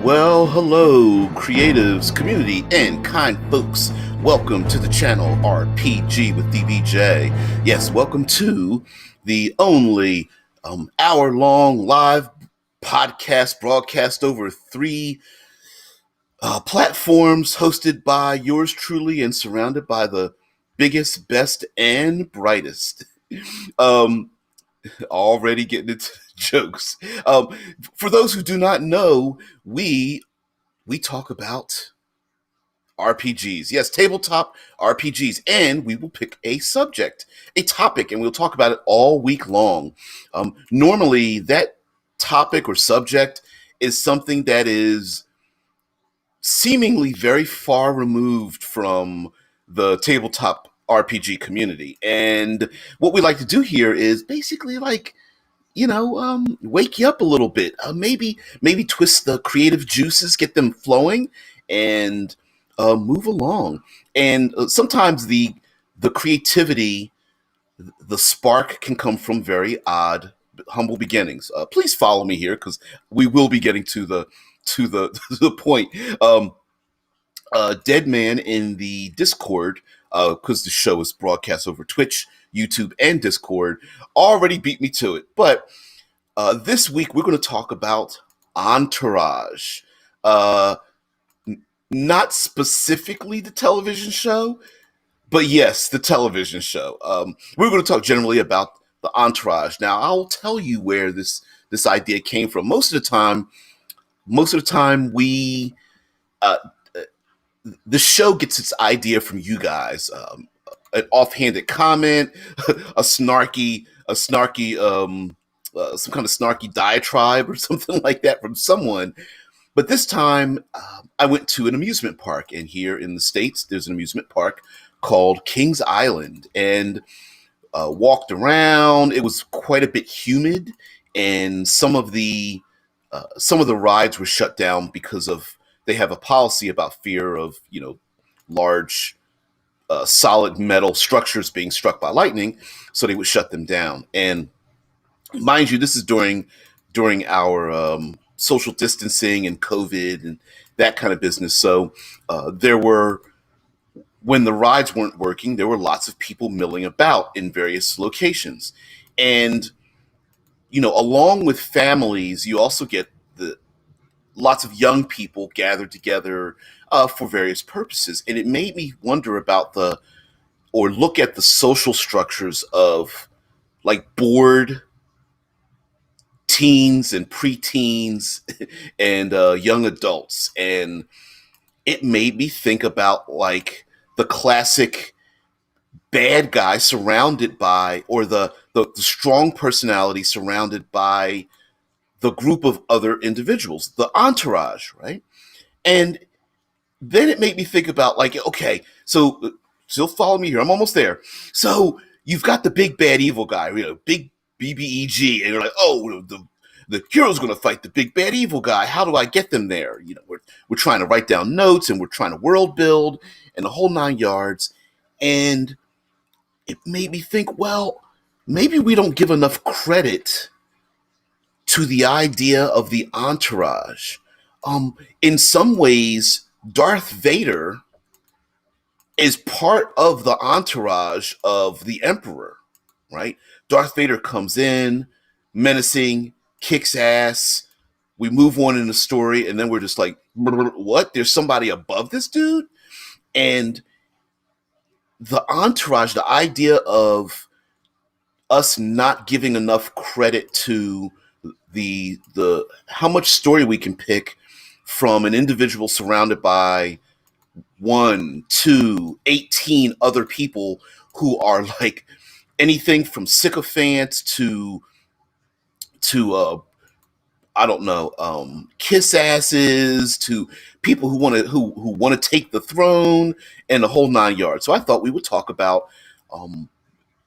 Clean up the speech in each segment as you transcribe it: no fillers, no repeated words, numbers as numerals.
Well, hello, creatives, community, and kind folks. Welcome to the channel RPG with DBJ. Yes, welcome to the only hour-long live podcast broadcast over three platforms, hosted by yours truly and surrounded by the biggest, best, and brightest. Um, Already getting into jokes. For those who do not know, we talk about RPGs. Yes, tabletop RPGs. And we will pick a subject, a topic, and we'll talk about it all week long. Normally, that topic or subject is something that is seemingly very far removed from the tabletop RPG community. And what we like to do here is basically wake you up a little bit. Maybe twist the creative juices, get them flowing, and move along. And sometimes the creativity, the spark can come from very odd, humble beginnings. Please follow me here because we will be getting to the to the point. Dead Man in the Discord, because the show is broadcast over Twitch, YouTube, and Discord, already beat me to it. But this week, we're going to talk about Entourage. Not specifically the television show, but yes, the television show. We're going to talk generally about the Entourage. Now, I'll tell you where this idea came from. Most of the time, uh, the show gets its idea from you guys. An offhanded comment, some kind of snarky diatribe or something like that from someone. But this time, I went to an amusement park, and here in the States, there's an amusement park called Kings Island, and walked around. It was quite a bit humid, and some of the rides were shut down because of they have a policy about fear of large solid metal structures being struck by lightning, so they would shut them down. And mind you, this is during our social distancing and COVID and that kind of business. So there were when the rides weren't working, there were lots of people milling about in various locations, and along with families, you also get the lots of young people gathered together for various purposes, and it made me wonder about or look at the social structures of like bored teens and preteens and young adults. And it made me think about like the classic bad guy surrounded by, or the strong personality surrounded by the group of other individuals, the entourage, right? And then it made me think about like, okay, so still follow me here. I'm almost there. So you've got the big bad evil guy, big BBEG, and you're like, oh, the hero's going to fight the big bad evil guy. How do I get them there? We're trying to write down notes, and we're trying to world build and the whole nine yards. And it made me think, well, maybe we don't give enough credit to the idea of the entourage. In some ways, Darth Vader is part of the entourage of the Emperor, right? Darth Vader comes in, menacing, kicks ass. We move on in the story, and then we're just like, what? There's somebody above this dude? And the entourage, the idea of us not giving enough credit to the how much story we can pick from an individual surrounded by 1, 2, 18 other people who are like anything from sycophants to I don't know, kiss asses, to people who want to take the throne, and the whole nine yards. So I thought we would talk about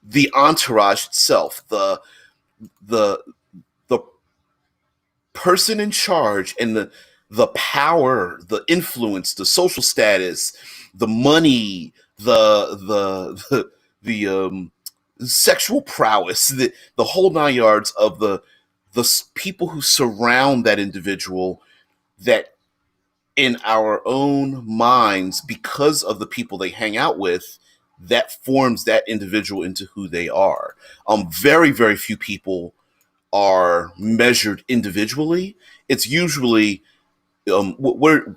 the entourage itself, the the person in charge, and the power, the influence, the social status, the money, the sexual prowess, the whole nine yards of the people who surround that individual, that in our own minds, because of the people they hang out with, that forms that individual into who they are. Very, very few people are measured individually. It's usually we're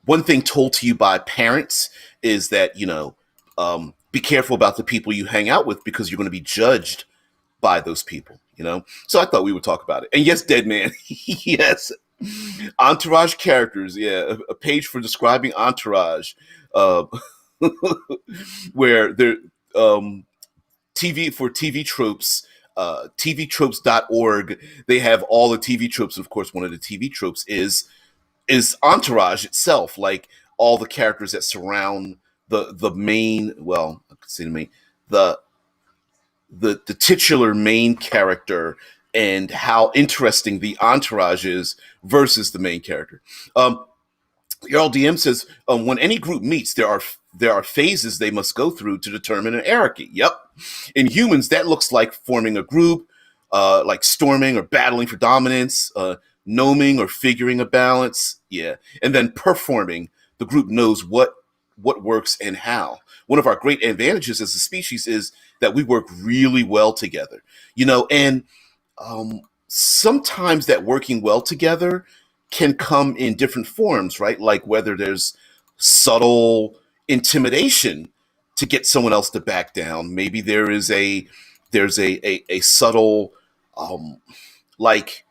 one thing told to you by parents is that, be careful about the people you hang out with because you're going to be judged by those people. So I thought we would talk about it. And yes, Dead Man. Yes. Entourage characters. Yeah. A page for describing Entourage, uh, where there, TV for TV tropes, tvtropes.org. They have all the TV tropes. And of course, one of the TV tropes is Entourage itself, like all the characters that surround the main. Well, I could say the main, the the titular main character, and how interesting the entourage is versus the main character. Your LDM says when any group meets, there are phases they must go through to determine an hierarchy. Yep, in humans, that looks like forming a group, like storming or battling for dominance, gnoming or figuring a balance. Yeah, and then performing. The group knows what works and how. One of our great advantages as a species is that we work really well together. And sometimes that working well together can come in different forms, right? Like whether there's subtle intimidation to get someone else to back down. Maybe there's a subtle, um, like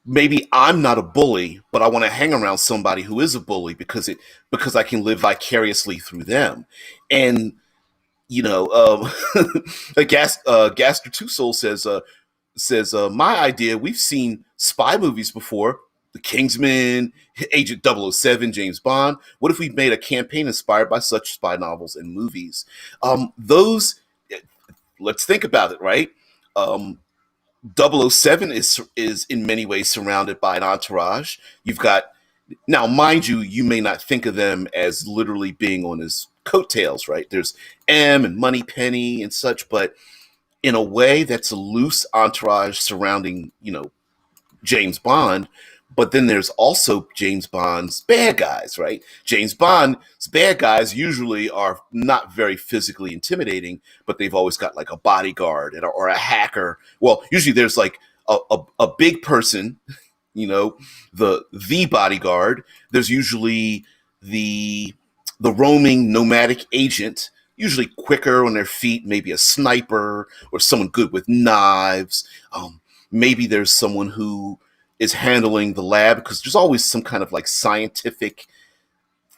maybe I'm not a bully, but I want to hang around somebody who is a bully because I can live vicariously through them. And Gaster Two Soul says my idea. We've seen spy movies before. The Kingsman, Agent 007, James Bond. What if we made a campaign inspired by such spy novels and movies? Those, let's think about it, right? Um, 007 is in many ways surrounded by an entourage. You've got now, mind you, you may not think of them as literally being on his coattails, right? There's M and Moneypenny and such, but in a way, that's a loose entourage surrounding, James Bond. But then there's also James Bond's bad guys, right? James Bond's bad guys usually are not very physically intimidating, but they've always got like a bodyguard or a hacker. Well, usually there's like a big person, the bodyguard. There's usually the the roaming nomadic agent, usually quicker on their feet, maybe a sniper or someone good with knives. Maybe there's someone who is handling the lab because there's always some kind of like scientific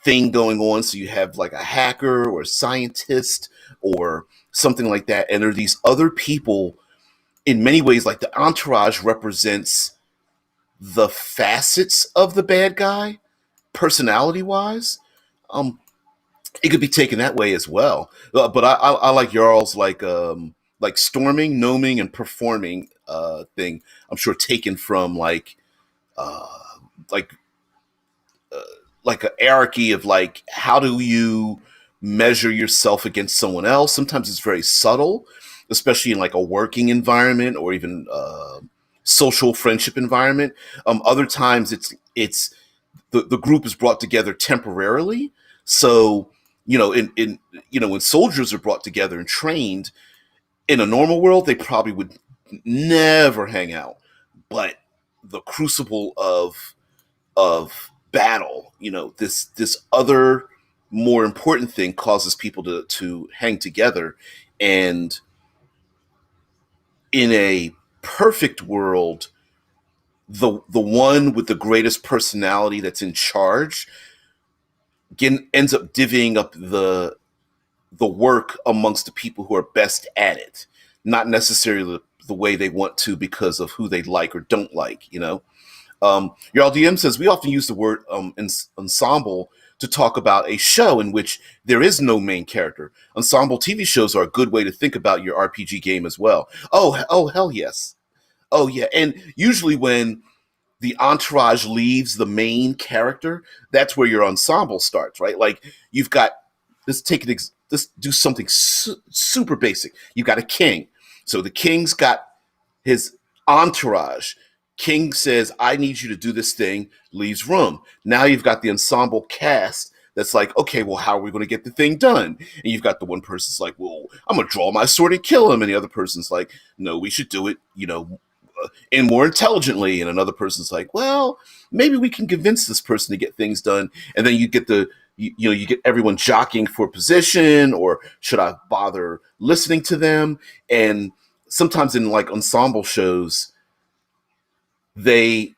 thing going on. So you have like a hacker or a scientist or something like that. And there are these other people in many ways, like the entourage represents the facets of the bad guy, personality wise. Um, it could be taken that way as well. But I like Jarl's like storming, gnoming, and performing thing. I'm sure taken from uh, like uh, like a hierarchy of like how do you measure yourself against someone else. Sometimes it's very subtle, especially in like a working environment or even social friendship environment. Other times it's the group is brought together temporarily. So when soldiers are brought together and trained in a normal world, they probably would never hang out. But the crucible of battle, this other more important thing causes people to hang together. And in a perfect world, the one with the greatest personality that's in charge ends up divvying up the work amongst the people who are best at it, not necessarily the way they want to because of who they like or don't like. Your LDM says we often use the word ensemble to talk about a show in which there is no main character. Ensemble TV shows are a good way to think about your RPG game as well. Oh, hell yes. Oh, yeah. And usually when the entourage leaves the main character, that's where your ensemble starts, right? Like you've got, let's do something super basic. You've got a king. So the king's got his entourage. King says, I need you to do this thing, leaves room. Now you've got the ensemble cast that's like, okay, well, how are we going to get the thing done? And you've got the one person's like, well, I'm going to draw my sword and kill him. And the other person's like, no, we should do it, and more intelligently. And another person's like, well, maybe we can convince this person to get things done. And then you get you get everyone jockeying for position, or should I bother listening to them? And sometimes in like ensemble shows, they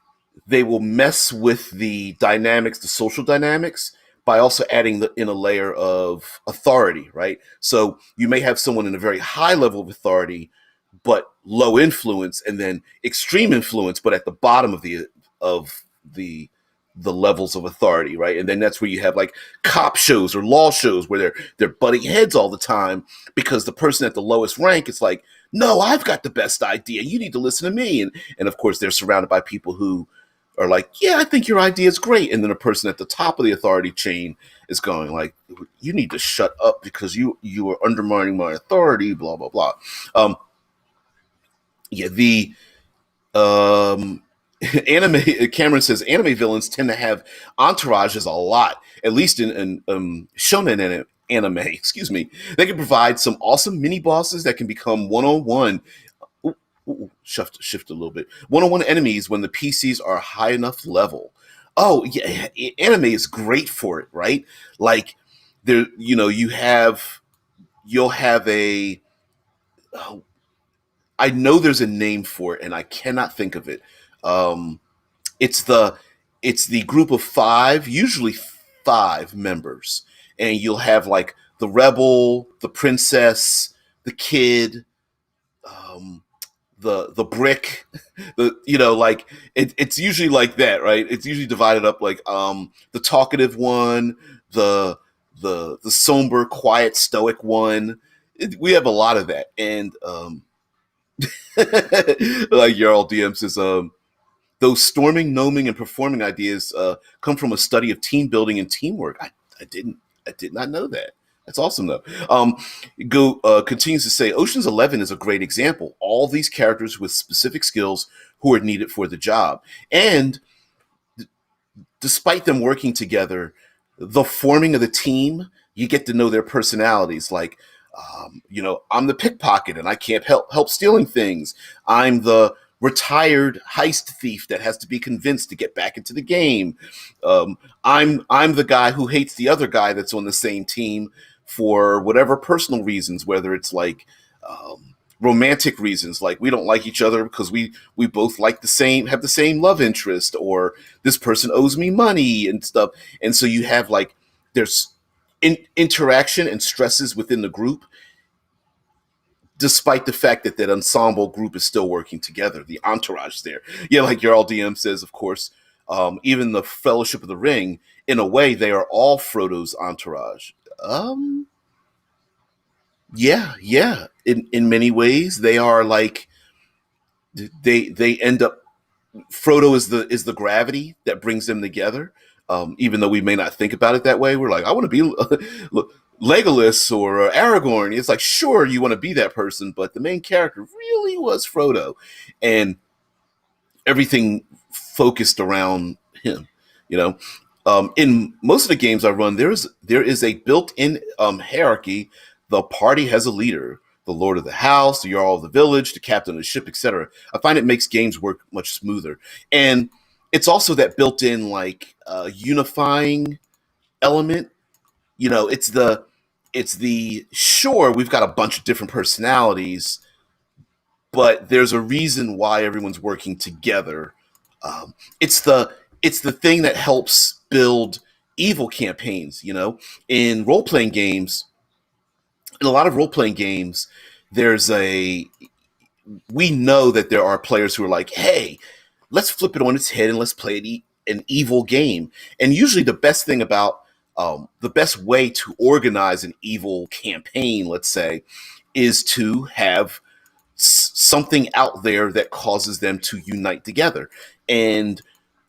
they will mess with the dynamics, the social dynamics, by also adding in a layer of authority, right? So you may have someone in a very high level of authority, but low influence, and then extreme influence, but at the bottom of the levels of authority, right? And then that's where you have like cop shows or law shows where they're butting heads all the time because the person at the lowest rank is like, no, I've got the best idea. You need to listen to me. And of course they're surrounded by people who are like, yeah, I think your idea is great. And then a person at the top of the authority chain is going like, you need to shut up because you are undermining my authority, blah, blah, blah. Um, yeah, the um, anime Cameron says anime villains tend to have entourages a lot, at least in shonen anime. Excuse me, they can provide some awesome mini bosses that can become one-on-one. Shift a little bit. One-on-one enemies when the PCs are high enough level. Oh yeah, anime is great for it, right? Like there, you'll have a. Oh, I know there's a name for it, and I cannot think of it. Um, it's the group of five, usually five members, and you'll have like the rebel, the princess, the kid, um, the brick, like it's usually like that, right? It's usually divided up like the talkative one, the somber, quiet, stoic one. We have a lot of that, and like Jarl DM says, those storming, gnoming, and performing ideas come from a study of team building and teamwork. I did not know that. That's awesome though. Go continues to say, Ocean's 11 is a great example. All these characters with specific skills who are needed for the job, and despite them working together, the forming of the team, you get to know their personalities. Like, I'm the pickpocket and I can't help stealing things. I'm the retired heist thief that has to be convinced to get back into the game. I'm the guy who hates the other guy that's on the same team for whatever personal reasons, whether it's like romantic reasons, like we don't like each other because we both have the same love interest, or this person owes me money and stuff. And so you have like there's interaction and stresses within the group, despite the fact that that ensemble group is still working together. The entourage is there. Yeah, like your DM says, of course, even the Fellowship of the Ring, in a way, they are all Frodo's entourage. Yeah. In many ways, they are like they end up. Frodo is the gravity that brings them together. Even though we may not think about it that way, we're like, I want to be Legolas or Aragorn. It's like, sure, you want to be that person, but the main character really was Frodo, and everything focused around him. You know, in most of the games I run, there is a built-in hierarchy. The party has a leader, the lord of the house, the jarl of the village, the captain of the ship, etc. I find it makes games work much smoother, and it's also that built-in like unifying element. It's the sure, we've got a bunch of different personalities, but there's a reason why everyone's working together. Um, it's the thing that helps build evil campaigns. In role playing games, in a lot of role playing games, there's a we know that there are players who are like, hey, let's flip it on its head and let's play an evil game. And usually, the best way to organize an evil campaign, let's say, is to have something out there that causes them to unite together. And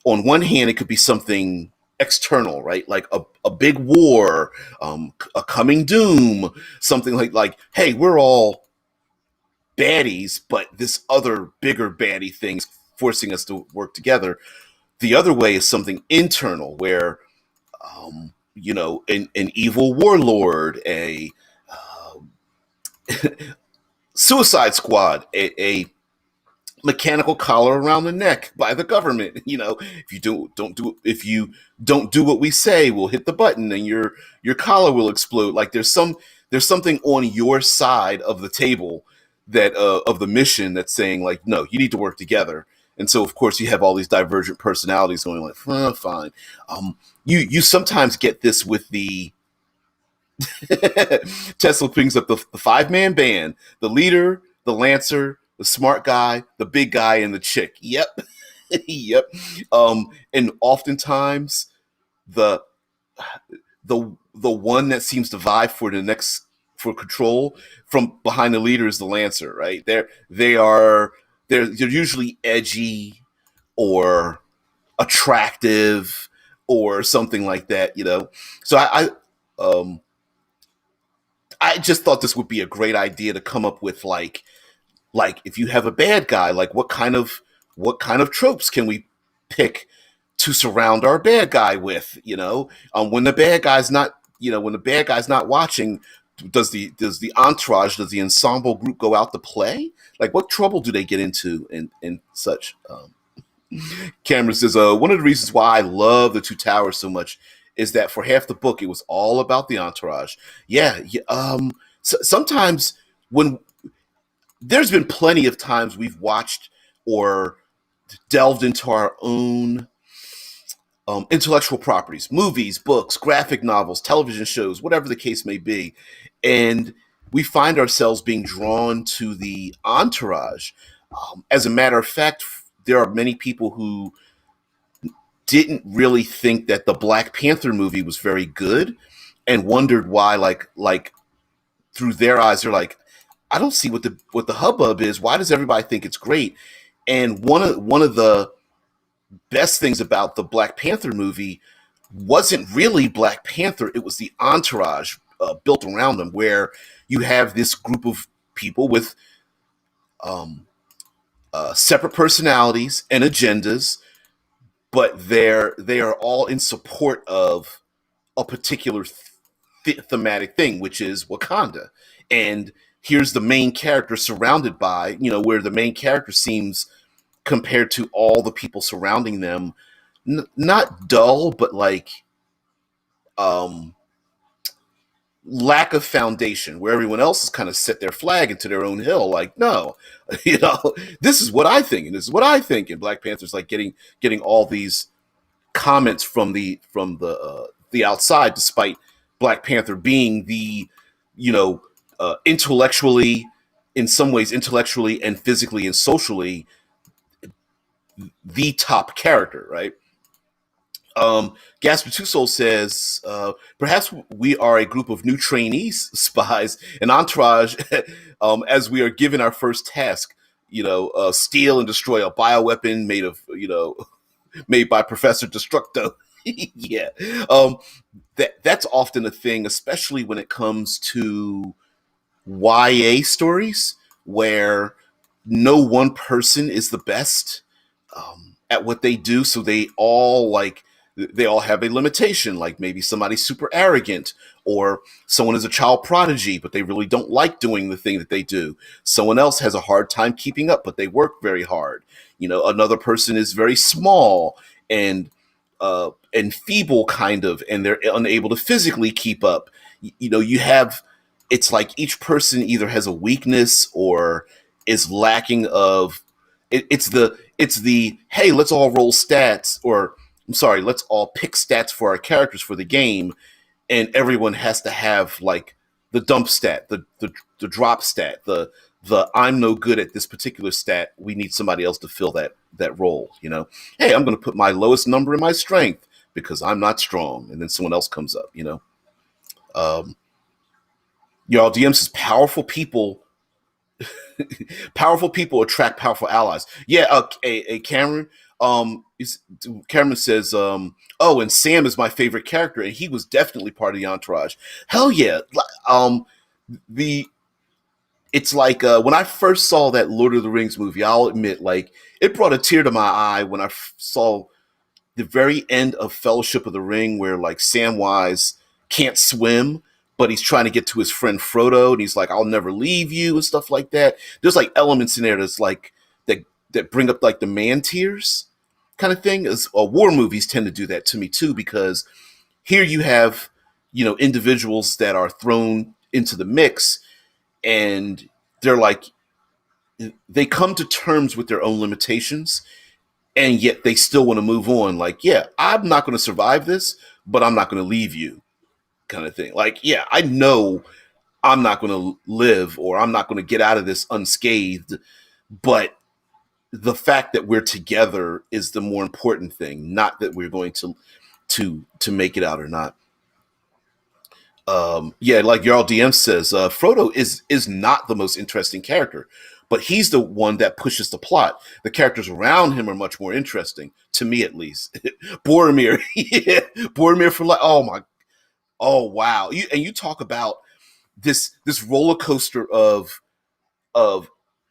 on one hand, it could be something external, right? Like a big war, a coming doom, something like, hey, we're all baddies, but this other bigger baddie thing's forcing us to work together. The other way is something internal, where an evil warlord, a suicide squad, a mechanical collar around the neck by the government. If you don't do what we say, we'll hit the button and your collar will explode. Like there's something on your side of the table, that of the mission, that's saying like, no, you need to work together. And so of course you have all these divergent personalities going like, fine. You sometimes get this with the Tesla brings up the five-man band: the leader, the lancer, the smart guy, the big guy, and the chick. Yep. Yep. And oftentimes the the one that seems to vie for control from behind the leader is the lancer, right? They're usually edgy or attractive or something like that. So um I just thought this would be a great idea to come up with, like if you have a bad guy, like what kind of tropes can we pick to surround our bad guy with? When the bad guy's not, watching, does the entourage, does the ensemble group go out to play? Like, what trouble do they get into and such? Cameron says, one of the reasons why I love the Two Towers so much is that for half the book it was all about the entourage. Yeah, sometimes when there's been plenty of times we've watched or delved into our own intellectual properties, movies, books, graphic novels, television shows, whatever the case may be, and we find ourselves being drawn to the entourage. As a matter of fact, there are many people who didn't really think that the Black Panther movie was very good, and wondered why, like through their eyes, they're like, I don't see what the hubbub is. Why does everybody think it's great? And one of the best things about the Black Panther movie wasn't really Black Panther. It was the entourage built around them, where you have this group of people with separate personalities and agendas, but they are all in support of a particular thematic thing, which is Wakanda. And here's the main character surrounded by, where the main character seems, compared to all the people surrounding them, not dull, but like lack of foundation, where everyone else has kind of set their flag into their own hill. Like, no, this is what I think, and this is what I think. And Black Panther's like getting all these comments from the outside, despite Black Panther being the, intellectually, in some ways, intellectually and physically and socially, the top character, right? Gasper Two Soul says, perhaps we are a group of new trainees, spies, and entourage, as we are given our first task, steal and destroy a bioweapon made by Professor Destructo. Yeah. That's often a thing, especially when it comes to YA stories, where no one person is the best at what they do. So they all have a limitation, like maybe somebody's super arrogant, or someone is a child prodigy, but they really don't like doing the thing that they do. Someone else has a hard time keeping up, but they work very hard. Another person is very small and feeble, kind of, and they're unable to physically keep up. You have, it's like each person either has a weakness or is lacking of it's the hey, let's all roll stats, or I'm sorry, let's all pick stats for our characters for the game, and everyone has to have like the dump stat, the drop stat, the I'm no good at this particular stat. We need somebody else to fill that role. Hey, I'm going to put my lowest number in my strength because I'm not strong, and then someone else comes up. Y'all, DM says powerful people attract powerful allies. Yeah, Cameron. Cameron says, "Oh, and Sam is my favorite character, and he was definitely part of the entourage." Hell yeah. The it's like when I first saw that Lord of the Rings movie, I'll admit, like, it brought a tear to my eye when I saw the very end of Fellowship of the Ring, where like Samwise can't swim, but he's trying to get to his friend Frodo, and he's like, "I'll never leave you" and stuff like that. There's like elements in there that's like that bring up like the man tears kind of thing. As war movies tend to do that to me too, because here you have individuals that are thrown into the mix, and they're like they come to terms with their own limitations, and yet they still want to move on. Like, yeah, I'm not going to survive this, but I'm not going to leave you, kind of thing. Like, yeah, I know I'm not going to live, or I'm not going to get out of this unscathed, but the fact that we're together is the more important thing, not that we're going to make it out or not. Yeah, like Jarl DM says, Frodo is not the most interesting character, but he's the one that pushes the plot. The characters around him are much more interesting, to me at least. Boromir, yeah, Boromir for like, oh my, oh wow, you talk about this roller coaster of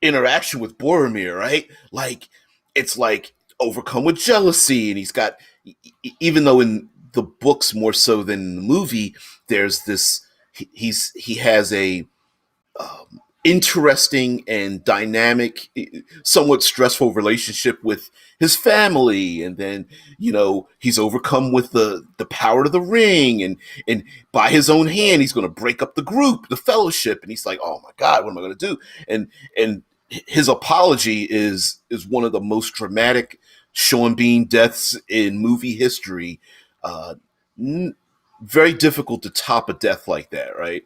interaction with Boromir, right? Like, it's like overcome with jealousy, and he's got, even though in the books more so than in the movie, there's this, he has a interesting and dynamic, somewhat stressful relationship with his family, and then he's overcome with the power of the ring, and by his own hand he's going to break up the group, the fellowship, and he's like, oh my god, what am I going to do? And his apology is one of the most dramatic Sean Bean deaths in movie history. uh, Very difficult to top a death like that, right?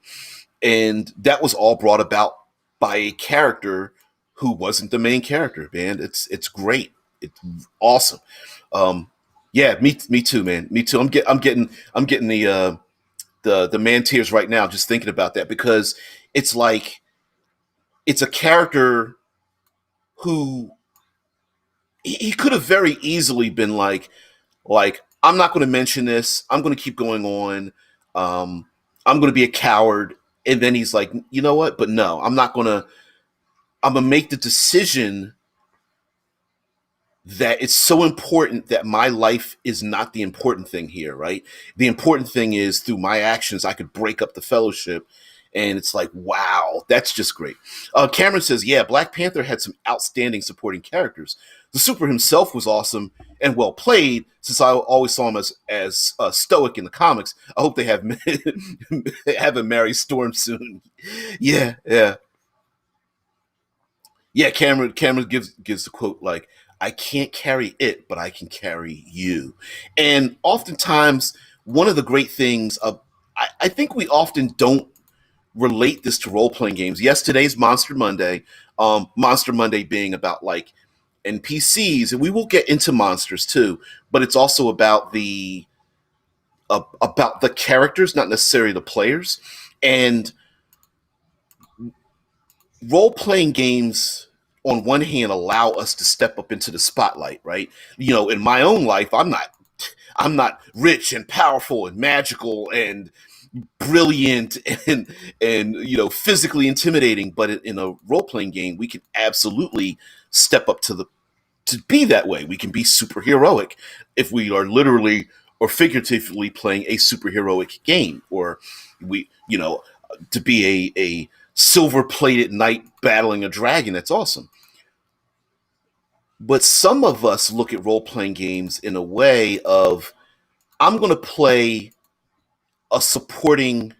And that was all brought about by a character who wasn't the main character. Man, it's great. It's awesome. Um, yeah, me too, man. Me too. I'm getting the man tears right now just thinking about that, because it's like it's a character who he could have very easily been like, I'm not going to mention this. I'm going to keep going on. I'm going to be a coward. And then he's like, you know what? But no, I'm not going to. I'm going to make the decision that it's so important that my life is not the important thing here, right? The important thing is, through my actions, I could break up the fellowship. And it's like, wow, that's just great. Cameron says, yeah, Black Panther had some outstanding supporting characters. The super himself was awesome and well played, since I always saw him as stoic in the comics. I hope they have him marry Storm soon. Yeah, yeah. Yeah, Cameron gives the quote like, "I can't carry it, but I can carry you." And oftentimes, one of the great things of, I think we often don't relate this to role playing games. Yes, today's Monster Monday. Monster Monday being about like NPCs, and we will get into monsters too, but it's also about the characters, not necessarily the players. And role playing games, on one hand, allow us to step up into the spotlight, right? In my own life, I'm not rich and powerful and magical and brilliant and physically intimidating, but in a role playing game, we can absolutely step up to be that way. We can be superheroic if we are literally or figuratively playing a superheroic game, or to be a silver plated knight battling a dragon. That's awesome. But some of us look at role playing games in a way of, I'm going to play a supporting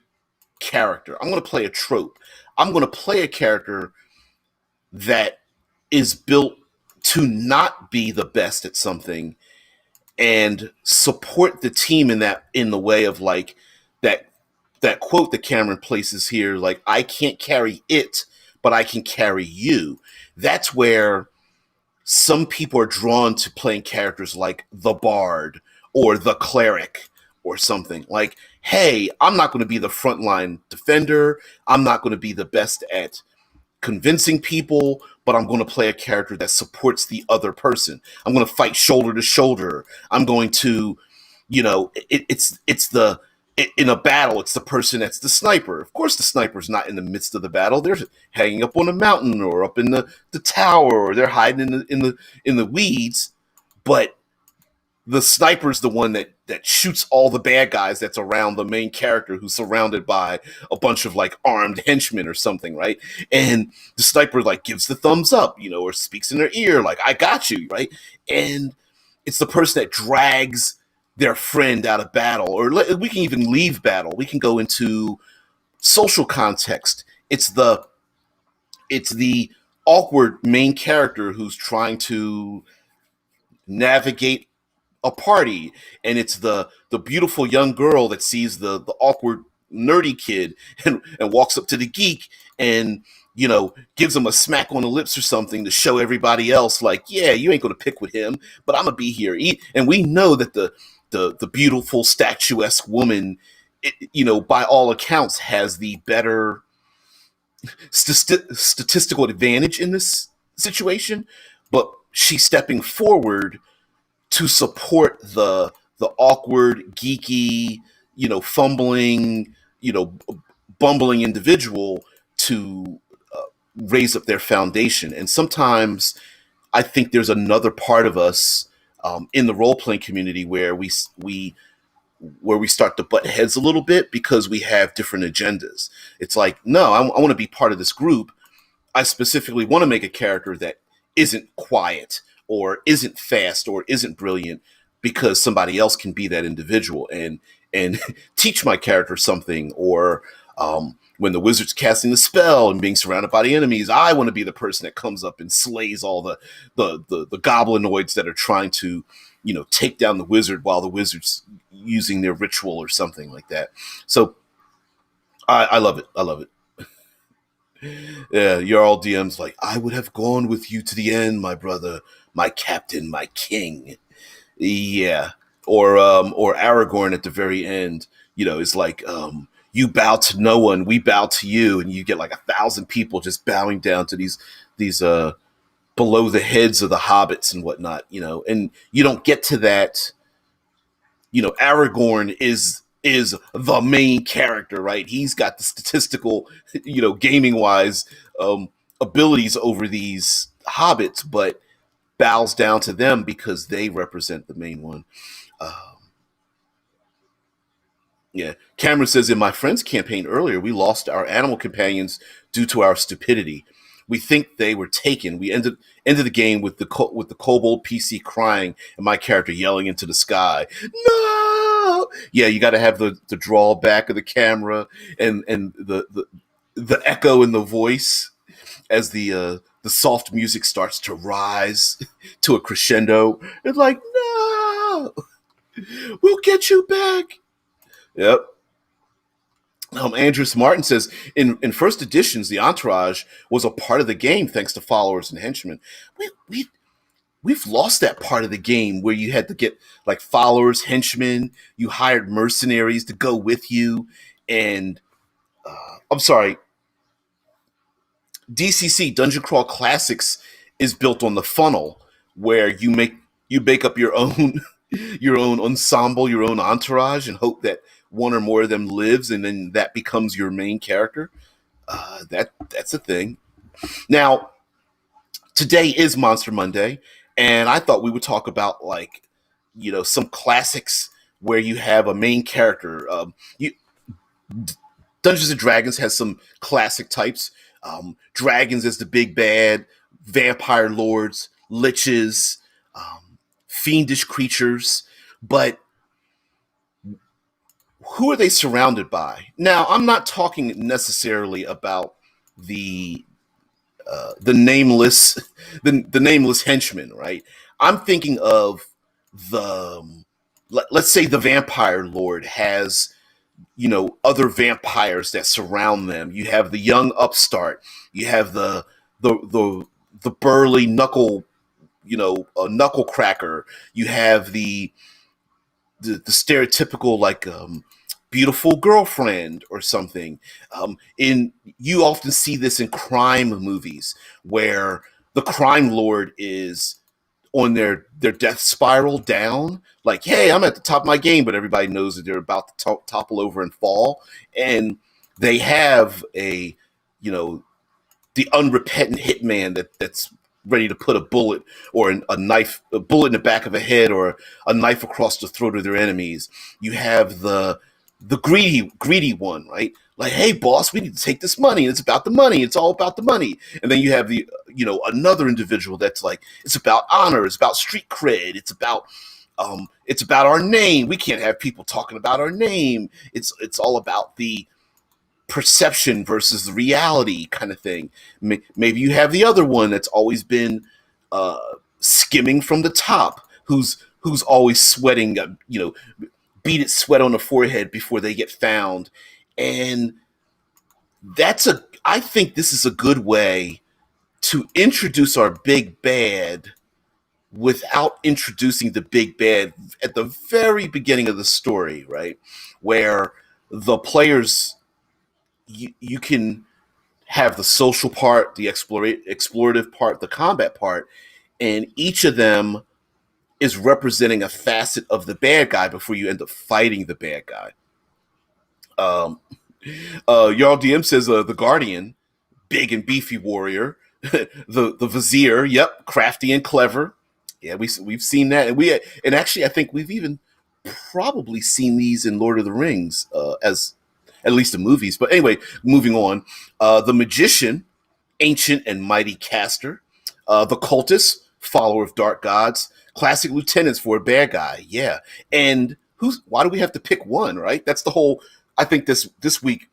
character. I'm going to play a trope. I'm going to play a character that is built to not be the best at something, and support the team in the way of like that that quote that Cameron places here, like, I can't carry it, but I can carry you. That's where some people are drawn to playing characters like the bard or the cleric or something. Like, hey, I'm not going to be the frontline defender. I'm not going to be the best at convincing people, but I'm going to play a character that supports the other person. I'm going to fight shoulder to shoulder. I'm going to, it's the in a battle, it's the person that's the sniper. Of course, the sniper's not in the midst of the battle. They're hanging up on a mountain or up in the tower, or they're hiding in the weeds. But the sniper's the one that shoots all the bad guys that's around the main character, who's surrounded by a bunch of like armed henchmen or something, right? And the sniper like gives the thumbs up, or speaks in their ear like, I got you, right? And it's the person that drags their friend out of battle, or we can even leave battle. We can go into social context. It's the awkward main character who's trying to navigate a party, and it's the beautiful young girl that sees the awkward nerdy kid, and walks up to the geek, and gives him a smack on the lips or something to show everybody else like, yeah, you ain't gonna pick with him, but I'm gonna be here. And we know that the beautiful statuesque woman, by all accounts, has the better statistical advantage in this situation, but she's stepping forward to support the awkward, geeky, fumbling, bumbling individual to raise up their foundation. And sometimes I think there's another part of us in the role playing community where we start to butt heads a little bit because we have different agendas. It's like, no, I want to be part of this group. I specifically want to make a character that isn't quiet or isn't fast or isn't brilliant, because somebody else can be that individual and teach my character something. Or when the wizard's casting the spell and being surrounded by the enemies, I want to be the person that comes up and slays all the goblinoids that are trying to take down the wizard while the wizard's using their ritual or something like that. So I love it. I love it. Yeah, you're all DMs like, I would have gone with you to the end, my brother, my captain, my king. Yeah. Or Aragorn at the very end, is like, you bow to no one, we bow to you, and you get like 1,000 people just bowing down to these below the heads of the hobbits and whatnot, and you don't get to that. Aragorn is the main character, right? He's got the statistical, gaming wise, abilities over these hobbits, but bows down to them because they represent the main one. Um, yeah. Cameron says, in my friend's campaign earlier, we lost our animal companions due to our stupidity. We think they were taken. We ended the game with the kobold PC crying and my character yelling into the sky, "No!" Yeah, you got to have the drawback of the camera and the echo in the voice as the soft music starts to rise to a crescendo. It's like, no, we'll get you back. Yep. Andrew Martin says, in first editions, the Entourage was a part of the game thanks to followers and henchmen. We've lost that part of the game where you had to get like followers, henchmen. You hired mercenaries to go with you, and I'm sorry, DCC Dungeon Crawl Classics is built on the funnel where you make up your own your own ensemble, your own entourage, and hope that one or more of them lives, and then that becomes your main character. That's a thing. Now, today is Monster Monday, and I thought we would talk about like some classics where you have a main character. Dungeons and Dragons has some classic types. Dragons as the big bad, vampire lords, liches, fiendish creatures, but who are they surrounded by? Now, I'm not talking necessarily about the the nameless the nameless henchman, right? I'm thinking of the let's say the vampire lord has other vampires that surround them. You have the young upstart. You have the burly knuckle cracker. You have the stereotypical like beautiful girlfriend or something. In You often see this in crime movies where the crime lord is on their death spiral down, like, hey, I'm at the top of my game, but everybody knows that they're about to topple over and fall, and they have a, you know, the unrepentant hitman that's ready to put a bullet or a knife, a bullet in the back of a head, or a knife across the throat of their enemies. You have the greedy one, right? Like, hey, boss, we need to take this money. It's about the money. It's all about the money. And then you have the, another individual that's like, it's about honor. It's about street cred. It's about our name. We can't have people talking about our name. It's all about the perception versus the reality kind of thing. Maybe you have the other one that's always been uh, skimming from the top, who's always sweating, beaded sweat on the forehead before they get found, and I think this is a good way to introduce our big bad without introducing the big bad at the very beginning of the story, right? Where the players, you can have the social part, the explorative part, the combat part, and each of them is representing a facet of the bad guy before you end up fighting the bad guy. Um, Jarl DM says the Guardian, big and beefy warrior. The Vizier, yep, crafty and clever. Yeah, we've seen that, and actually I think we've even probably seen these in Lord of the Rings, as at least the movies. But anyway, moving on. The Magician, ancient and mighty caster. The Cultist, follower of dark gods. Classic lieutenants for a bad guy. Yeah, and why do we have to pick one? Right? That's the whole. I think this week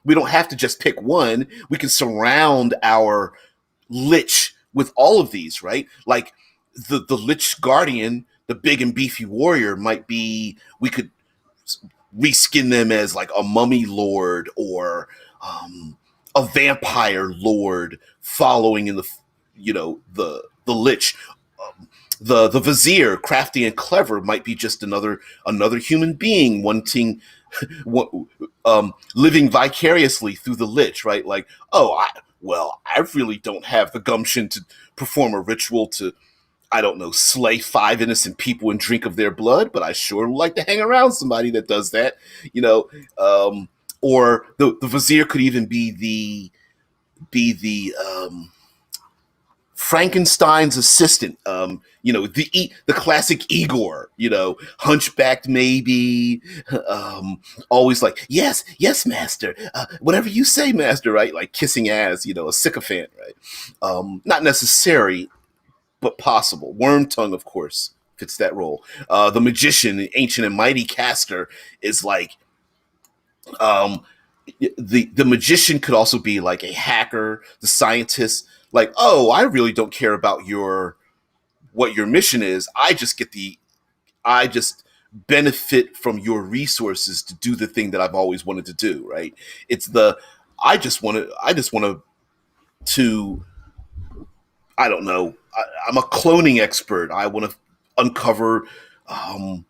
we don't have to just pick one. We can surround our lich with all of these, right? Like the lich guardian, the big and beefy warrior might be. We could reskin them as like a mummy lord, or a vampire lord following in the lich. The Vizier, crafty and clever, might be just another human being wanting, living vicariously through the lich, right? Like, oh, I really don't have the gumption to perform a ritual to, I don't know, slay 5 innocent people and drink of their blood, but I sure would like to hang around somebody that does that, you know. Or the Vizier could even be the Frankenstein's assistant, the classic Igor, hunchbacked maybe, always like, yes, yes, master, whatever you say, master, right? Like kissing ass, a sycophant, right? Not necessary, but possible. Worm tongue, of course, fits that role. The Magician, the ancient and mighty caster, is like, um, the magician could also be like a hacker, the scientist. Like, oh, I really don't care about what your mission is. I just benefit from your resources to do the thing that I've always wanted to do. Right? It's the I just want to I don't know. I'm a cloning expert. I want to uncover um,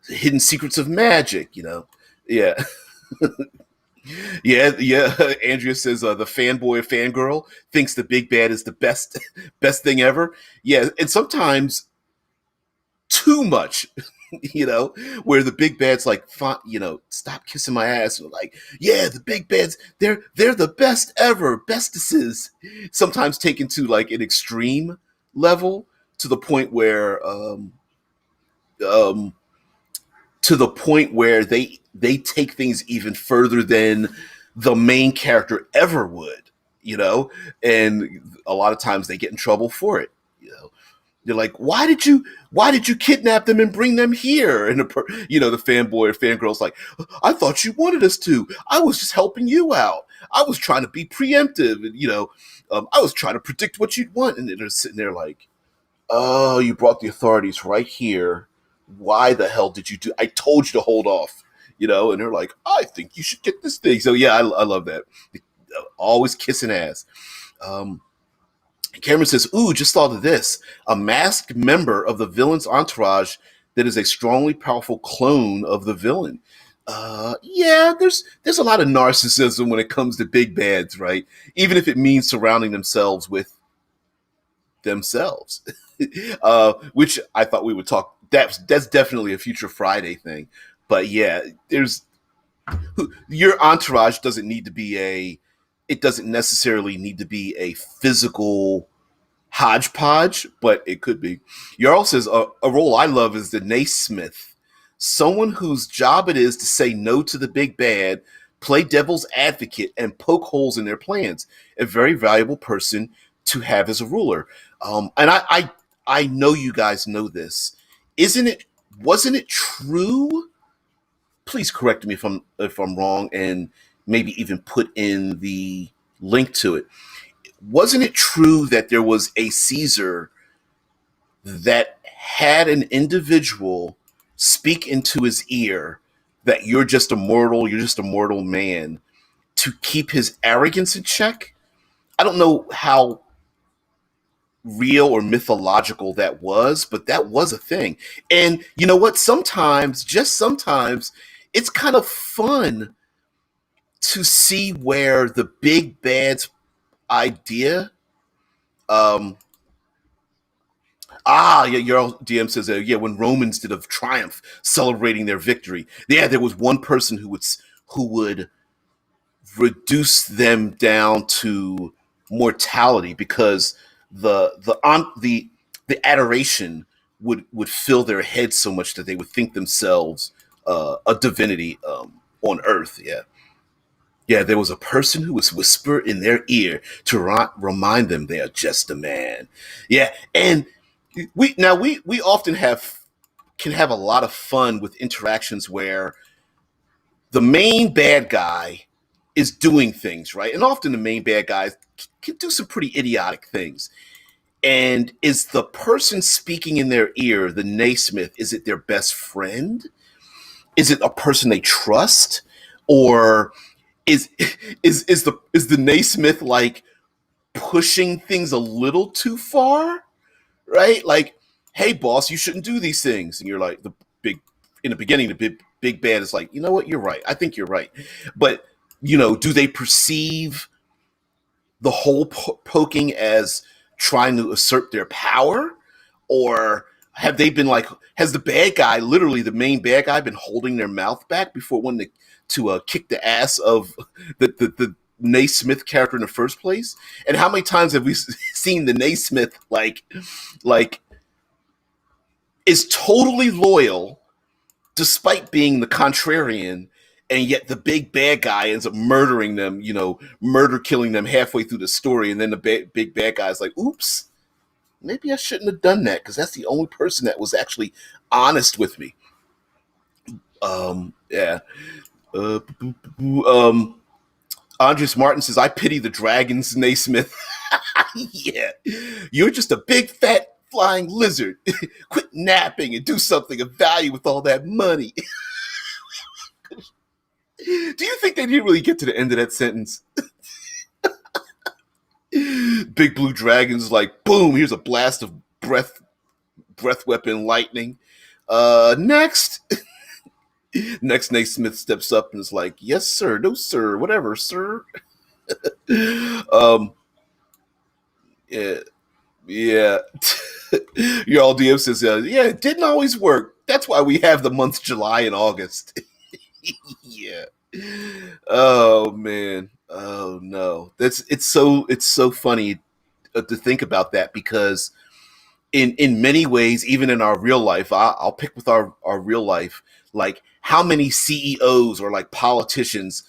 hidden secrets of magic. Yeah. Yeah. Andrea says the fanboy or fangirl thinks the big bad is the best, best thing ever. Yeah, and sometimes too much. Where the big bad's like, stop kissing my ass. And like, yeah, the big bads, they're the best ever, bestesses. Sometimes taken to like an extreme level, to the point where um, they take things even further than the main character ever would, and a lot of times they get in trouble for it. They're like, why did you kidnap them and bring them here? And the fanboy or fangirl's like, I thought you wanted us to. I was just helping you out. I was trying to be preemptive, and I was trying to predict what you'd want. And they're sitting there like, oh, you brought the authorities right here. Why the hell did you do? I told you to hold off. And they're like, I think you should get this thing. So yeah, I love that. Always kissing ass. Cameron says, ooh, just thought of this. A masked member of the villain's entourage that is a strongly powerful clone of the villain. Yeah, there's a lot of narcissism when it comes to big bads, right? Even if it means surrounding themselves with themselves. which I thought we would talk. That's definitely a future Friday thing. But yeah, there's your entourage doesn't need to be a. It doesn't necessarily need to be a physical hodgepodge, but it could be. Yarl says a role I love is the Naismith, someone whose job it is to say no to the big bad, play devil's advocate, and poke holes in their plans. A very valuable person to have as a ruler. And I know you guys know this. Isn't it? Wasn't it true? Please correct me if I'm wrong, and maybe even put in the link to it. Wasn't it true that there was a Caesar that had an individual speak into his ear that you're just a mortal man to keep his arrogance in check? I don't know how real or mythological that was, but that was a thing. And you know what? Sometimes, just sometimes, it's kind of fun to see where the big bad's idea. Um, yeah, your DM says, yeah, when Romans did of triumph, celebrating their victory. Yeah, there was one person who would reduce them down to mortality because the adoration would fill their heads so much that they would think themselves a divinity on earth. Yeah, yeah, there was a person who was whisper in their ear to remind them they are just a man. Yeah, and we often have can have a lot of fun with interactions where the main bad guy is doing things right, and often the main bad guys can do some pretty idiotic things. And is the person speaking in their ear the Naismith? Is it their best friend? Is it a person they trust, or is is the Naismith like pushing things a little too far? Right? Like, hey, boss, you shouldn't do these things. And you're like, big, in the beginning, the big bad is like, you know what? You're right. I think you're right. But, do they perceive the whole poking as trying to assert their power? Or have they been like, has the bad guy, literally the main bad guy, been holding their mouth back before wanting to kick the ass of the Naismith character in the first place? And how many times have we seen the Naismith like is totally loyal despite being the contrarian, and yet the big bad guy ends up murdering them, murder killing them halfway through the story, and then the big bad guy's like, oops, maybe I shouldn't have done that because that's the only person that was actually honest with me. Yeah. Andres Martin says, I pity the dragons, Naismith. Yeah. You're just a big fat flying lizard. Quit napping and do something of value with all that money. Do you think they didn't really get to the end of that sentence? Big blue dragons like, boom, here's a blast of breath weapon lightning. Next. Next, Naismith steps up and is like, yes, sir, no, sir, whatever, sir. Yeah, yeah. Your all DM says, yeah, it didn't always work. That's why we have the months July and August. Yeah. Oh man. Oh no. It's so funny to think about that because in many ways, even in our real life, I'll pick with our real life, like how many CEOs or like politicians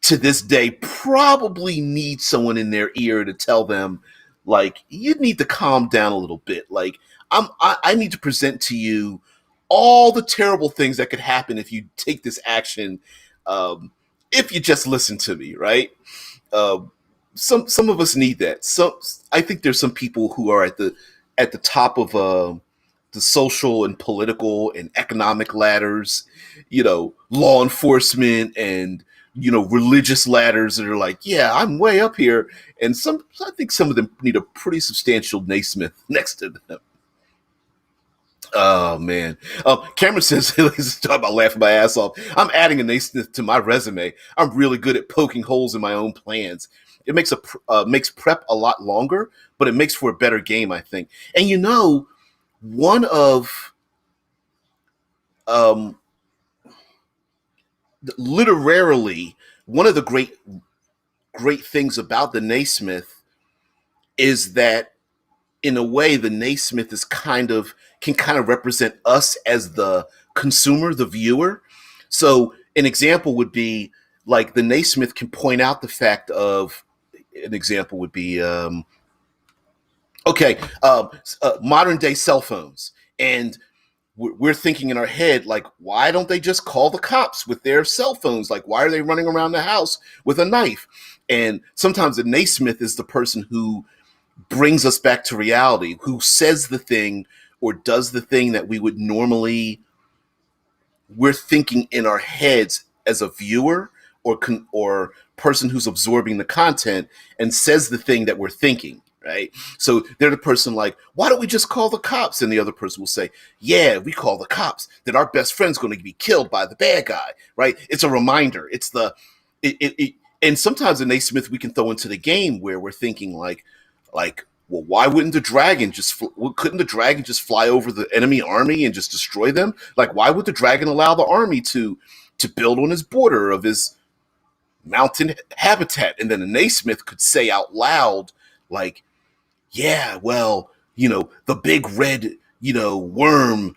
to this day probably need someone in their ear to tell them, like, you need to calm down a little bit. Like, I need to present to you all the terrible things that could happen if you take this action, if you just listen to me, right? Um, some of us need that. I think there's some people who are at the top of the social and political and economic ladders, law enforcement and religious ladders that are like, yeah, I'm way up here, and I think some of them need a pretty substantial Naismith next to them. Oh man. Cameron says, talk about laughing my ass off. I'm adding a Naismith to my resume. I'm really good at poking holes in my own plans. makes prep a lot longer, but it makes for a better game, I think. And one of um, literarily one of the great things about the Naismith is that in a way the Naismith is kind of represent us as the consumer, the viewer. So an example would be like the Naismith can point out the fact of an example would be okay, modern day cell phones. And we're thinking in our head, like, why don't they just call the cops with their cell phones? Like, why are they running around the house with a knife? And sometimes the Naismith is the person who brings us back to reality, who says the thing or does the thing that we're thinking in our heads as a viewer or person who's absorbing the content and says the thing that we're thinking, right? So they're the person like, why don't we just call the cops? And the other person will say, yeah, we call the cops, then our best friend's going to be killed by the bad guy, right? It's a reminder. It's the it and sometimes in Naismith we can throw into the game where we're thinking like, well, why wouldn't the dragon couldn't the dragon just fly over the enemy army and just destroy them? Like, why would the dragon allow the army to build on his border of his mountain habitat? And then the Naismith could say out loud, like, yeah, well, the big red, worm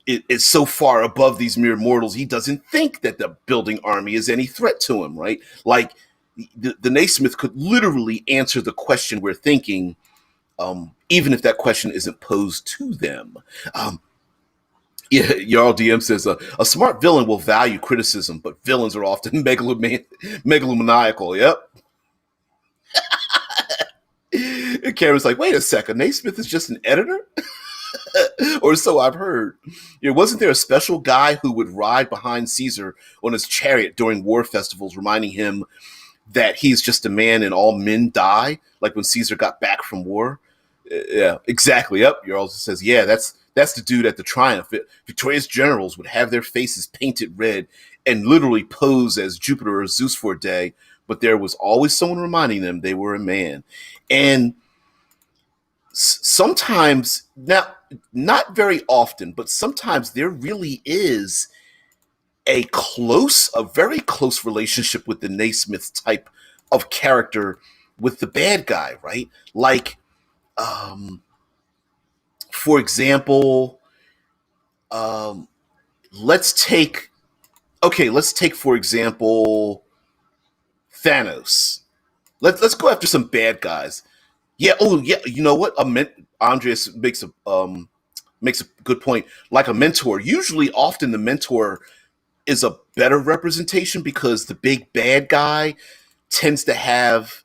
is so far above these mere mortals, he doesn't think that the building army is any threat to him, right? Like, the Naismith could literally answer the question we're thinking, even if that question isn't posed to them. Yeah, Jarl DM says a smart villain will value criticism, but villains are often megalomaniacal. Yep. And Cameron's like, wait a second, Naismith is just an editor? Or so I've heard. Wasn't there a special guy who would ride behind Caesar on his chariot during war festivals, reminding him that he's just a man and all men die, like when Caesar got back from war? Yeah, exactly. Yep. Your also says, yeah, that's the dude at the Triumph. Victorious generals would have their faces painted red and literally pose as Jupiter or Zeus for a day, but there was always someone reminding them they were a man. And sometimes, now, not very often, but sometimes there really is a very close relationship with the Naismith type of character with the bad guy, right? Like, for example, um, let's take for example Thanos. Let's go after some bad guys. Yeah. Oh, yeah. You know what? Andreas makes a good point. Like a mentor. Usually, often the mentor is a better representation because the big bad guy tends to have,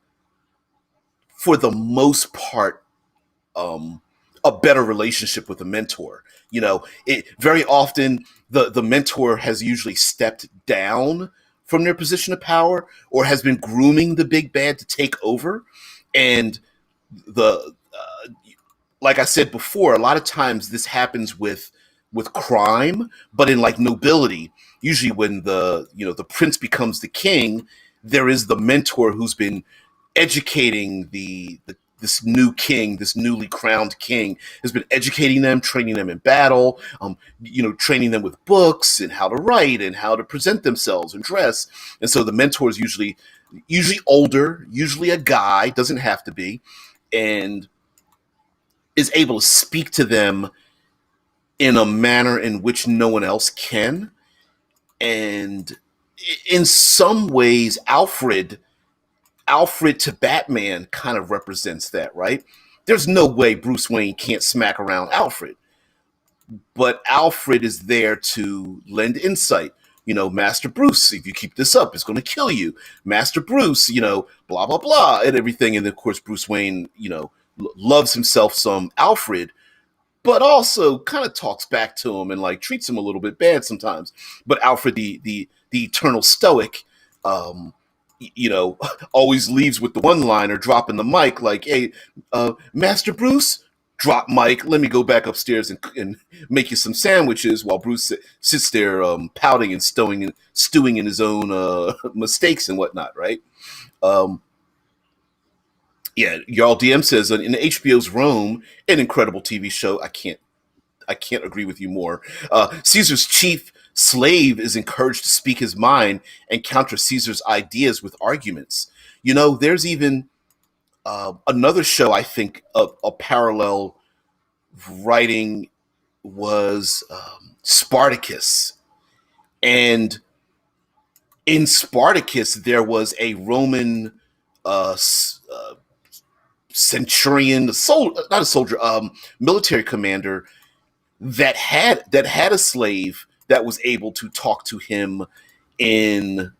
for the most part, um, a better relationship with the mentor. It very often the mentor has usually stepped down from their position of power or has been grooming the big bad to take over, and the like I said before, a lot of times this happens with crime, but in like nobility. Usually, when the prince becomes the king, there is the mentor who's been educating this new king, this newly crowned king, has been educating them, training them in battle, training them with books and how to write and how to present themselves and dress. And so the mentor is usually older, usually a guy, doesn't have to be, and is able to speak to them in a manner in which no one else can. And in some ways, Alfred to Batman kind of represents that, right? There's no way Bruce Wayne can't smack around Alfred, but Alfred is there to lend insight. Master Bruce, if you keep this up, it's going to kill you. Master Bruce, blah, blah, blah, and everything. And of course, Bruce Wayne, loves himself some Alfred, but also kind of talks back to him and like treats him a little bit bad sometimes. But Alfred, the eternal stoic, um, always leaves with the one liner, dropping the mic, like, "Hey, Master Bruce, drop mic. Let me go back upstairs and make you some sandwiches." While Bruce sits there, pouting and stewing in his own mistakes and whatnot, right? Yeah, y'all DM says in HBO's Rome, an incredible TV show. I can't agree with you more. Caesar's chief slave is encouraged to speak his mind and counter Caesar's ideas with arguments. You know, there's even another show. I think a parallel writing was Spartacus, and in Spartacus there was a Roman centurion, not a soldier, military commander that had a slave that was able to talk to him in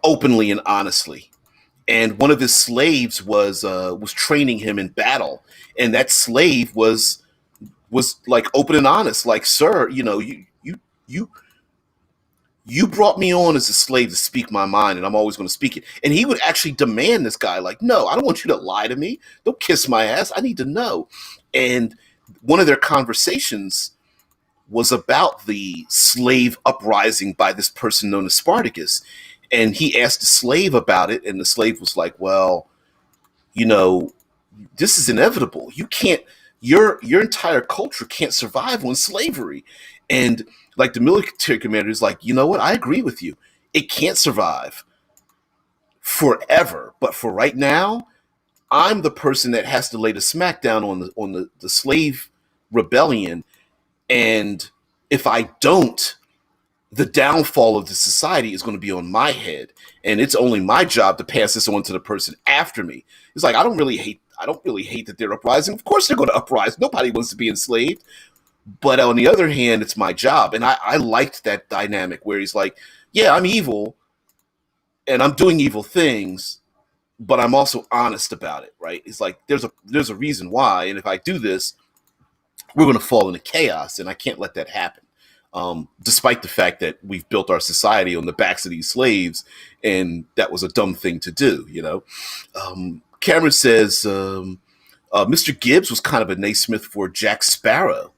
openly and honestly. And one of his slaves was training him in battle, and that slave was like open and honest, like, sir, you you brought me on as a slave to speak my mind, and I'm always going to speak it. And he would actually demand this guy, like, no, I don't want you to lie to me. Don't kiss my ass. I need to know. And one of their conversations was about the slave uprising by this person known as Spartacus. And he asked the slave about it, and the slave was like, well, you know, this is inevitable. You can't, your entire culture can't survive on slavery. And like the military commander is like, you know what? I agree with you. It can't survive forever. But for right now, I'm the person that has to lay the smackdown on the slave rebellion. And if I don't, the downfall of the society is going to be on my head, and it's only my job to pass this on to the person after me. It's like, I don't really hate that they're uprising. Of course they're going to uprise. Nobody wants to be enslaved. But on the other hand, it's my job. And I liked that dynamic where he's like, yeah, I'm evil and I'm doing evil things, but I'm also honest about it, right? It's like there's a reason why, and if I do this, we're going to fall into chaos, and I can't let that happen. Despite the fact that we've built our society on the backs of these slaves, and that was a dumb thing to do, you know. Cameron says Mr. Gibbs was kind of a Naismith for Jack Sparrow.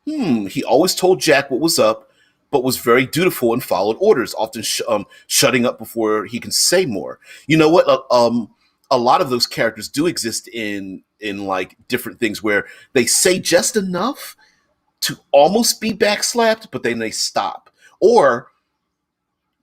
He always told Jack what was up, but was very dutiful and followed orders, often shutting up before he can say more. You know what? A lot of those characters do exist in like different things where they say just enough to almost be backslapped, but then they stop. Or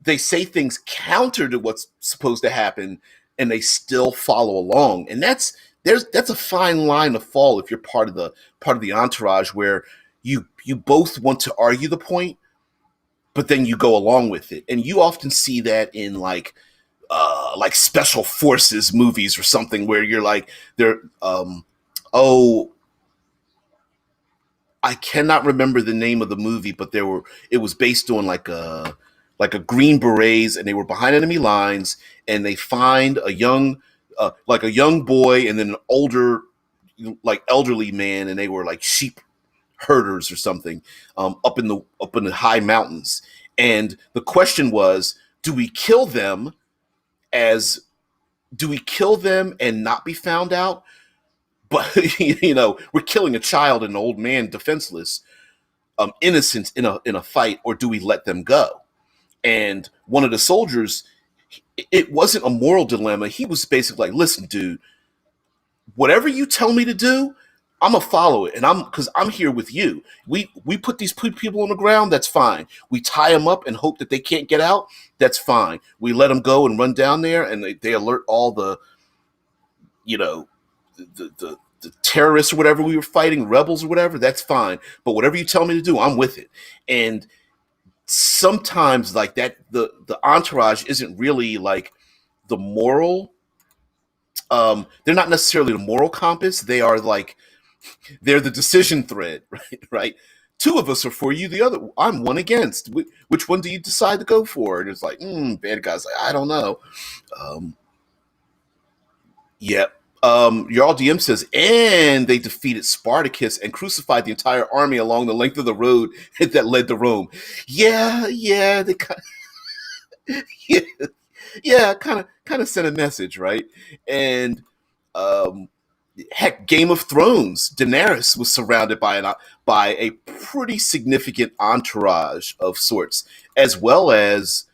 they say things counter to what's supposed to happen and they still follow along. And that's a fine line to fall if you're part of the entourage where you both want to argue the point, but then you go along with it. And you often see that in like special forces movies or something where you're like, they're oh, I cannot remember the name of the movie, but it was based on like a Green Berets, and they were behind enemy lines, and they find a young boy and then an older, like elderly man, and they were like sheep herders or something, up in the high mountains. And the question was, do we kill them as do we kill them and not be found out? But we're killing a child and an old man defenseless, innocent in a fight, or do we let them go? And one of the soldiers, it wasn't a moral dilemma. He was basically like, listen, dude, whatever you tell me to do, I'm gonna follow it, and because I'm here with you. We put these people on the ground. That's fine. We tie them up and hope that they can't get out. That's fine. We let them go and run down there, and they alert all the you know the terrorists or whatever we were fighting, rebels or whatever. That's fine. But whatever you tell me to do, I'm with it. And sometimes like that, the entourage isn't really like the moral. They're not necessarily the moral compass. They're the decision thread, right? Right. Two of us are for you. The other, I'm one against. Which one do you decide to go for? And it's like, bad guys. Like, I don't know. Um, yeah. Your DM says, and they defeated Spartacus and crucified the entire army along the length of the road that led to Rome. Yeah, yeah, they kind yeah, yeah, kind of sent a message, right? And um, heck, Game of Thrones, Daenerys was surrounded by a pretty significant entourage of sorts, as well as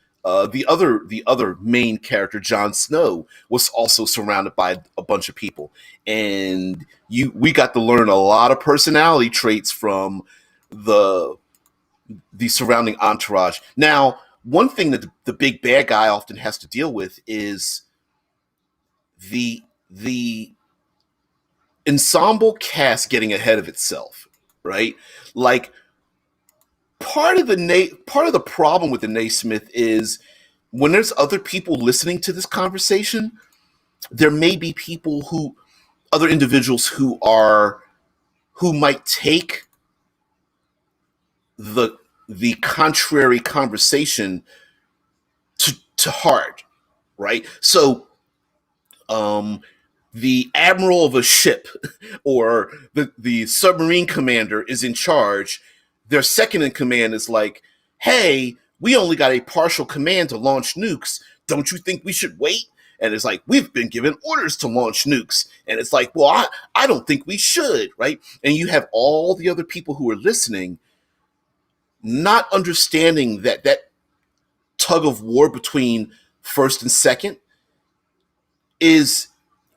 the other main character, Jon Snow, was also surrounded by a bunch of people, and we got to learn a lot of personality traits from the the surrounding entourage. Now, one thing that the big bad guy often has to deal with is the ensemble cast getting ahead of itself, right? Like part of the problem with the Naismith is when there's other people listening to this conversation, there may be people who other individuals who might take the the contrary conversation to heart, right? So um the admiral of a ship or the submarine commander is in charge. Their second in command is like, hey, we only got a partial command to launch nukes. Don't you think we should wait? And it's like, we've been given orders to launch nukes. And it's like, well, I don't think we should, right? And you have all the other people who are listening not understanding that tug of war between first and second is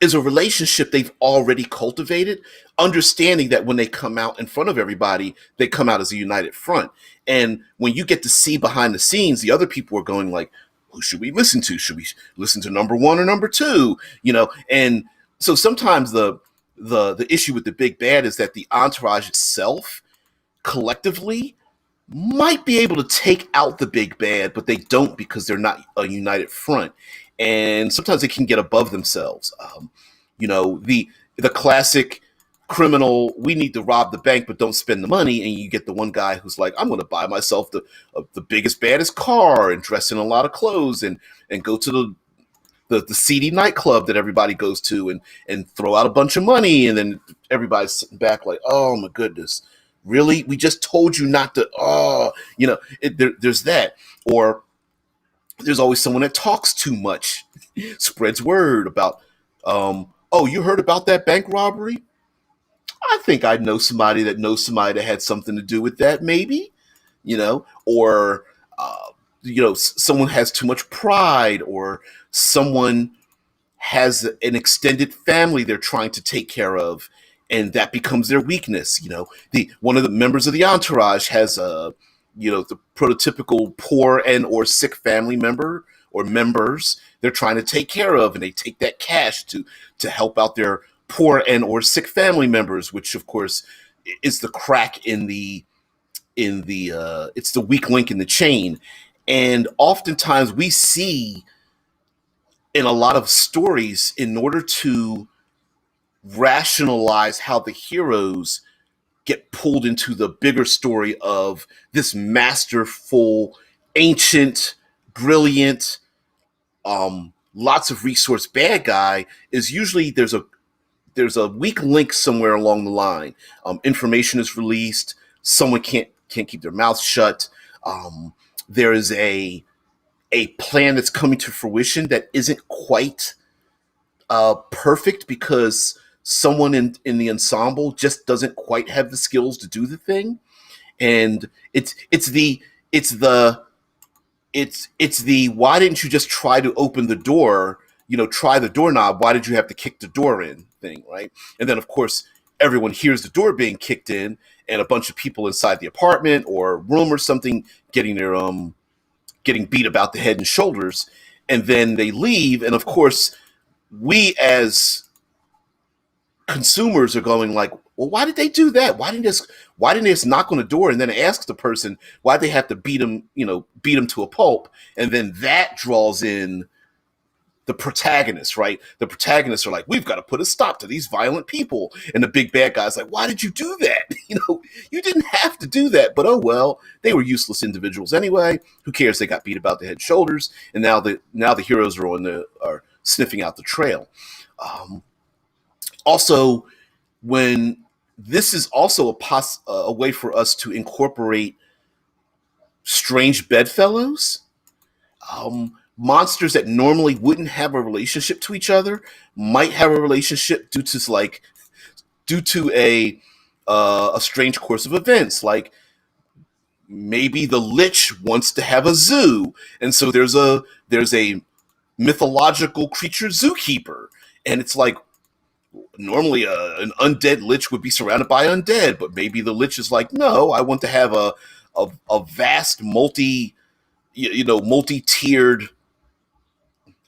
is a relationship they've already cultivated, understanding that when they come out in front of everybody, they come out as a united front. And when you get to see behind the scenes, the other people are going like, who should we listen to? Should we listen to number one or number two? And so sometimes the issue with the big bad is that the entourage itself collectively might be able to take out the big bad, but they don't because they're not a united front. And sometimes they can get above themselves. The classic criminal, we need to rob the bank, but don't spend the money. And you get the one guy who's like, I'm going to buy myself the biggest, baddest car and dress in a lot of clothes and go to the seedy nightclub that everybody goes to and throw out a bunch of money. And then everybody's sitting back like, oh my goodness, really? We just told you not to. There's that. Or there's always someone that talks too much, spreads word about, oh, you heard about that bank robbery? I think I know somebody that knows somebody that had something to do with that, maybe, or, someone has too much pride, or someone has an extended family they're trying to take care of, and that becomes their weakness. The one of the members of the entourage has the prototypical poor and or sick family member or members they're trying to take care of, and they take that cash to help out their poor and or sick family members, which of course is the crack it's the weak link in the chain. And oftentimes we see in a lot of stories, in order to rationalize how the heroes get pulled into the bigger story of this masterful, ancient, brilliant, lots of resource bad guy, is usually there's a weak link somewhere along the line. Information is released. Someone can't keep their mouth shut. There is a plan that's coming to fruition that isn't quite perfect because someone in the ensemble just doesn't quite have the skills to do the thing. And it's the why didn't you just try to open the door, try the doorknob, why did you have to kick the door in thing, right? And then of course everyone hears the door being kicked in, and a bunch of people inside the apartment or room or something getting beat about the head and shoulders, and then they leave. And of course we as consumers are going like, well, why did they do that? Why didn't they just knock on the door and then ask the person why they have to beat him to a pulp? And then that draws in the protagonists, right? The protagonists are like, we've got to put a stop to these violent people. And the big bad guy's like, why did you do that? You didn't have to do that, but oh well, they were useless individuals anyway. Who cares? They got beat about the head and shoulders, and now the heroes are sniffing out the trail. Also, when this is also a way for us to incorporate strange bedfellows, monsters that normally wouldn't have a relationship to each other might have a relationship due to a strange course of events. Like maybe the Lich wants to have a zoo, and so there's a mythological creature zookeeper, and it's like normally an undead Lich would be surrounded by undead, but maybe the Lich is like, no, I want to have a vast multi-tiered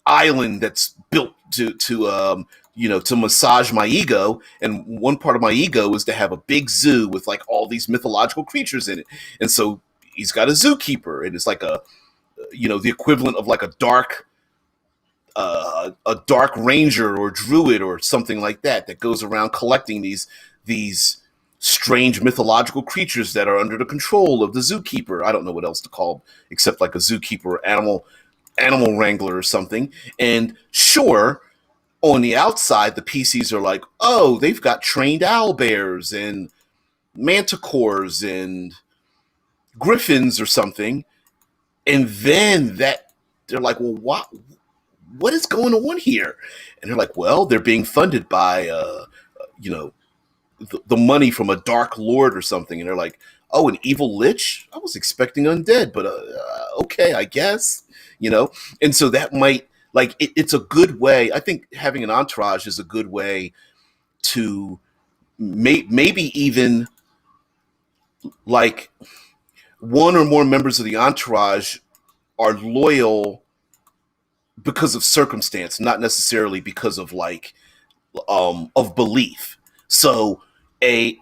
island that's built to massage my ego, and one part of my ego is to have a big zoo with like all these mythological creatures in it. And so he's got a zookeeper, and it's like the equivalent of like a dark ranger or druid or something like that goes around collecting these strange mythological creatures that are under the control of the zookeeper. I don't know what else to call them except like a zookeeper or animal wrangler or something. And sure, on the outside, the PCs are like, oh, they've got trained owlbears and manticores and griffins or something. And then they're like, well, what is going on here? And they're like, well, they're being funded by, the money from a dark lord or something. And they're like, oh, an evil lich? I was expecting undead, but okay, I guess, And so that might, like, it's a good way. I think having an entourage is a good way to maybe even like one or more members of the entourage are loyal because of circumstance, not necessarily because of like of belief. So a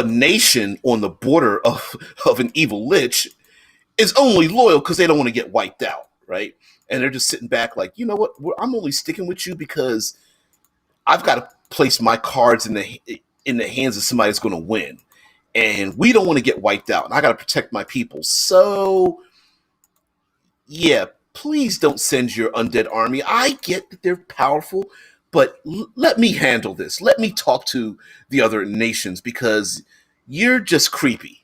nation on the border of an evil lich is only loyal because they don't want to get wiped out, right? And they're just sitting back like, you know what? I'm only sticking with you because I've got to place my cards in the hands of somebody that's going to win, and we don't want to get wiped out, and I got to protect my people. So, yeah, please don't send your undead army. I get that they're powerful, but let me handle this. Let me talk to the other nations because you're just creepy.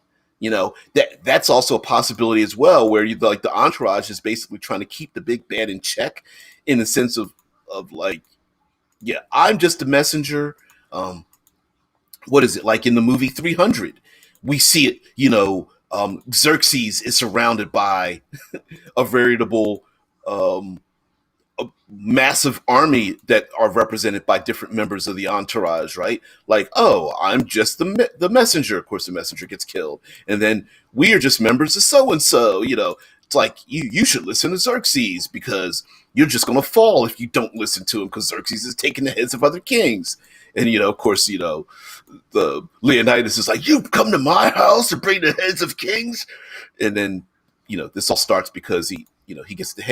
That's also a possibility as well, where like the entourage is basically trying to keep the big bad in check, in the sense of like, yeah, I'm just a messenger. What is it like in the movie 300? We see it. Xerxes is surrounded by a veritable a massive army that are represented by different members of the entourage, right? Like, oh, I'm just the messenger. Of course, the messenger gets killed, and then we are just members of so and so. It's like you should listen to Xerxes because you're just gonna fall if you don't listen to him because Xerxes is taking the heads of other kings. And of course, the Leonidas is like, you've come to my house to bring the heads of kings, and then this all starts because he gets the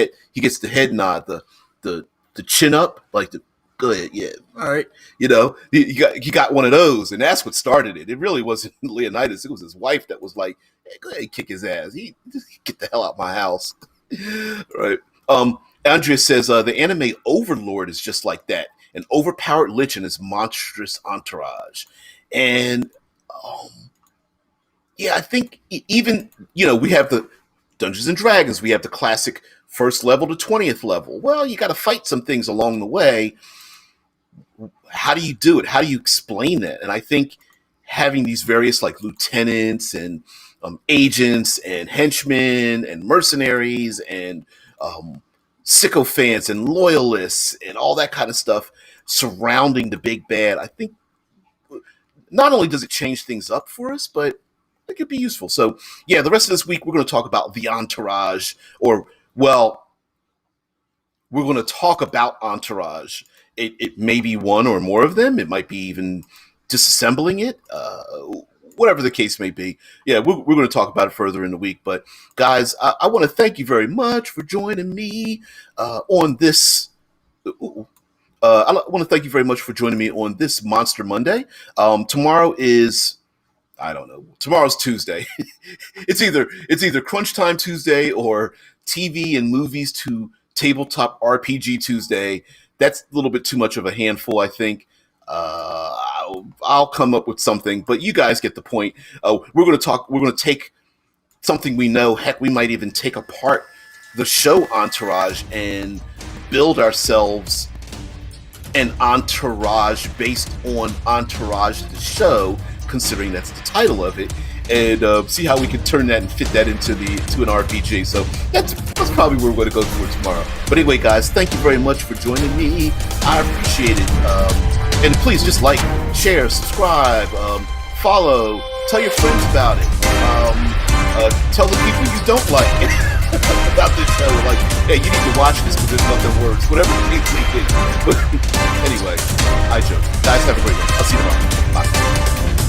head nod, the chin up, like the go ahead, yeah, all right, he got one of those, and that's what started it. It really wasn't Leonidas; it was his wife that was like, hey, go ahead, kick his ass. He just get the hell out of my house, right? Andrea says the anime Overlord is just like that, an overpowered lich and his monstrous entourage, and yeah, I think even we have the Dungeons and Dragons. We have the classic first level to 20th level. Well, you got to fight some things along the way. How do you do it? How do you explain that? And I think having these various like lieutenants and agents and henchmen and mercenaries and sycophants and loyalists and all that kind of stuff surrounding the big bad, I think not only does it change things up for us, but it could be useful. So, yeah, the rest of this week, we're going to talk about the entourage, or, well, we're going to talk about entourage. It may be one or more of them. It might be even disassembling it, whatever the case may be. Yeah, we're going to talk about it further in the week. But, guys, I want to thank you very much for joining me on this. I want to thank you very much for joining me on this Monster Monday. Tomorrow is... I don't know. Tomorrow's Tuesday. It's either Crunch Time Tuesday or TV and movies to tabletop RPG Tuesday. That's a little bit too much of a handful, I think. I'll come up with something, but you guys get the point. We're going to take something we know. Heck, we might even take apart the show Entourage and build ourselves an entourage based on Entourage the show, considering that's the title of it, and see how we can turn that and fit that into an RPG. So that's probably where we're going to go for tomorrow. But anyway, guys, thank you very much for joining me. I appreciate it. And please just like, share, subscribe, follow, tell your friends about it. Tell the people you don't like about this show. Like, hey, you need to watch this because there's nothing worse. Whatever the case may be. But anyway, I joke. Guys, have a great one. I'll see you tomorrow. Bye.